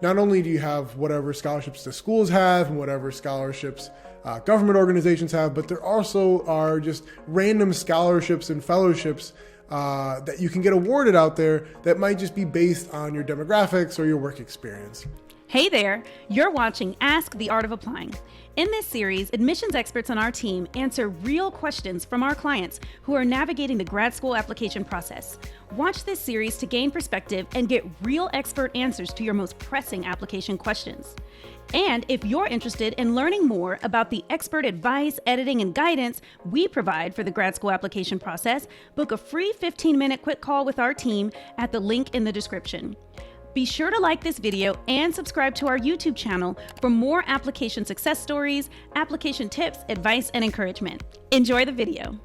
not only do you have whatever scholarships the schools have and whatever scholarships government organizations have, but there also are just random scholarships and fellowships that you can get awarded out there that might just be based on your demographics or your work experience. Hey there, you're watching Ask the Art of Applying. In this series, admissions experts on our team answer real questions from our clients who are navigating the grad school application process. Watch this series to gain perspective and get real expert answers to your most pressing application questions. And if you're interested in learning more about the expert advice, editing, and guidance we provide for the grad school application process, book a free 15-minute quick call with our team at the link in the description. Be sure to like this video and subscribe to our YouTube channel for more application success stories, application tips, advice, and encouragement. Enjoy the video.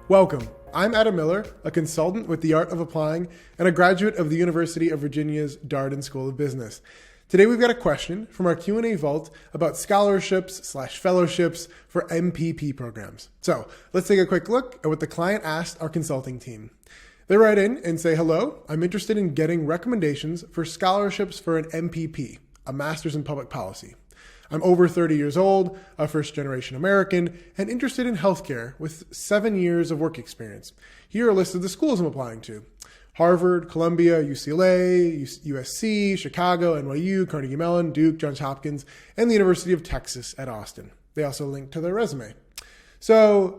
Welcome. I'm Adam Miller, a consultant with the Art of Applying and a graduate of the University of Virginia's Darden School of Business. Today we've got a question from our Q&A vault about scholarships/fellowships for MPP programs. So let's take a quick look at what the client asked our consulting team. They write in and say, hello, I'm interested in getting recommendations for scholarships for an MPP, a Master's in Public Policy. I'm over 30 years old, a first-generation American, and interested in healthcare with 7 years of work experience. Here are a list of the schools I'm applying to: Harvard, Columbia, UCLA, USC, Chicago, NYU, Carnegie Mellon, Duke, Johns Hopkins, and the University of Texas at Austin. They also link to their resume. So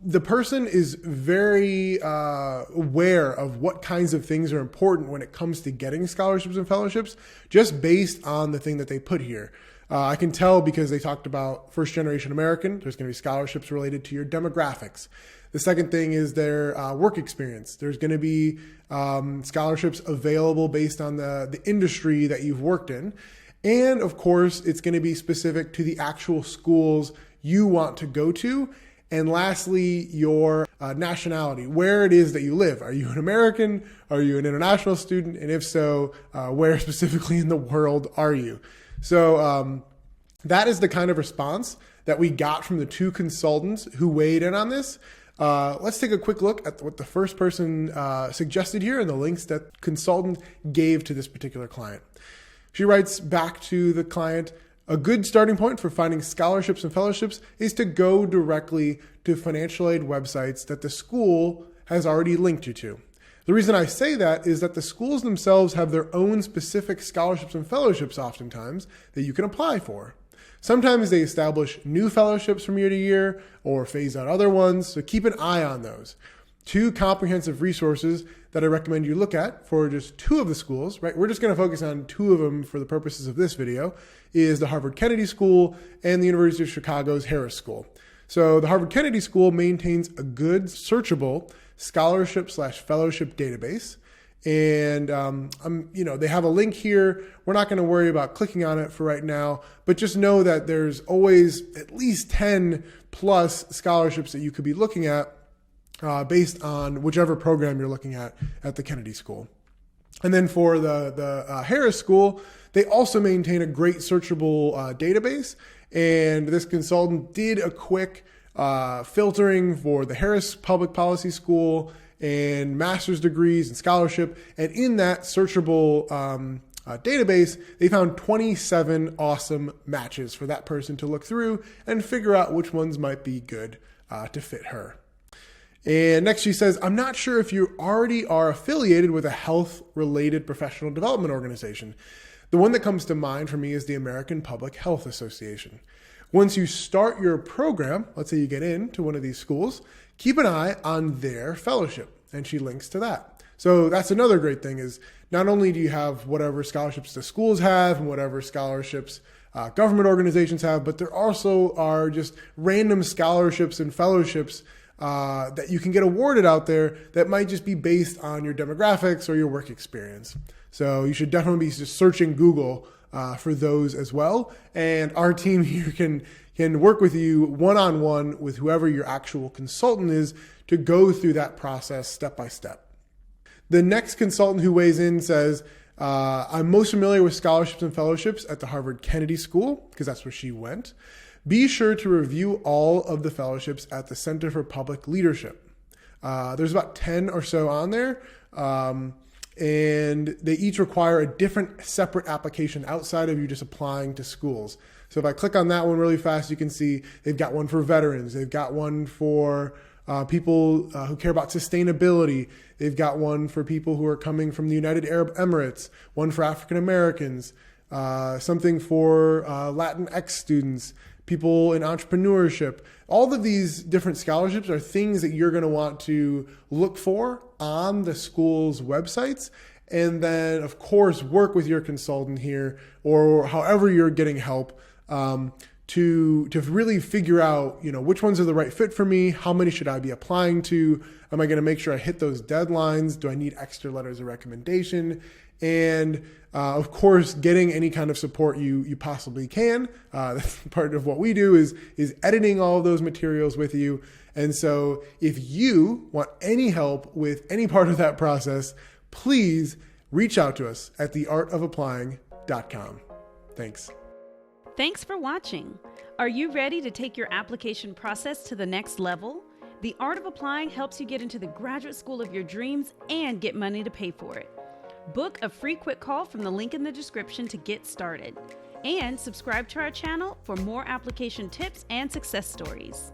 the person is very aware of what kinds of things are important when it comes to getting scholarships and fellowships, just based on the thing that they put here. I can tell because they talked about first-generation American. There's going to be scholarships related to your demographics. The second thing is their work experience. There's going to be scholarships available based on the industry that you've worked in. And of course, it's going to be specific to the actual schools you want to go to. And lastly, your nationality, where it is that you live. Are you an American? Are you an international student? And if so, where specifically in the world are you? So that is the kind of response that we got from the two consultants who weighed in on this. Let's take a quick look at what the first person suggested here and the links that consultant gave to this particular client. She writes back to the client, a good starting point for finding scholarships and fellowships is to go directly to financial aid websites that the school has already linked you to. The reason I say that is that the schools themselves have their own specific scholarships and fellowships oftentimes that you can apply for. Sometimes they establish new fellowships from year to year or phase out other ones, so keep an eye on those. Two comprehensive resources that I recommend you look at for just two of the schools, right? We're just going to focus on two of them for the purposes of this video, is the Harvard Kennedy School and the University of Chicago's Harris School. So the Harvard Kennedy School maintains a good searchable scholarship/fellowship database. And, they have a link here. We're not going to worry about clicking on it for right now, but just know that there's always at least 10 plus scholarships that you could be looking at based on whichever program you're looking at the Kennedy School. And then for the Harris School, they also maintain a great searchable database. And this consultant did a quick filtering for the Harris Public Policy School and master's degrees and scholarship. And in that searchable database, they found 27 awesome matches for that person to look through and figure out which ones might be good to fit her. And next she says, I'm not sure if you already are affiliated with a health-related professional development organization. The one that comes to mind for me is the American Public Health Association. Once you start your program, let's say you get into one of these schools, keep an eye on their fellowship, and she links to that. So that's another great thing is not only do you have whatever scholarships the schools have and whatever scholarships government organizations have, but there also are just random scholarships and fellowships that you can get awarded out there that might just be based on your demographics or your work experience. So you should definitely be just searching Google for those as well. And our team here can work with you one-on-one with whoever your actual consultant is to go through that process step by step. The next consultant who weighs in says, I'm most familiar with scholarships and fellowships at the Harvard Kennedy School, because that's where she went. Be sure to review all of the fellowships at the Center for Public Leadership. There's about 10 or so on there, and they each require a different separate application outside of you just applying to schools. So if I click on that one really fast, you can see they've got one for veterans. They've got one for people who care about sustainability. They've got one for people who are coming from the United Arab Emirates, one for African Americans, something for Latinx students, people in entrepreneurship. All of these different scholarships are things that you're going to want to look for on the school's websites. And then, of course, work with your consultant here or however you're getting help to really figure out, which ones are the right fit for me? How many should I be applying to? Am I going to make sure I hit those deadlines? Do I need extra letters of recommendation? And of course, getting any kind of support you possibly can. That's part of what we do is editing all of those materials with you. And so if you want any help with any part of that process, please reach out to us at theartofapplying.com. Thanks. Thanks for watching. Are you ready to take your application process to the next level? The Art of Applying helps you get into the graduate school of your dreams and get money to pay for it. Book a free quick call from the link in the description to get started. And subscribe to our channel for more application tips and success stories.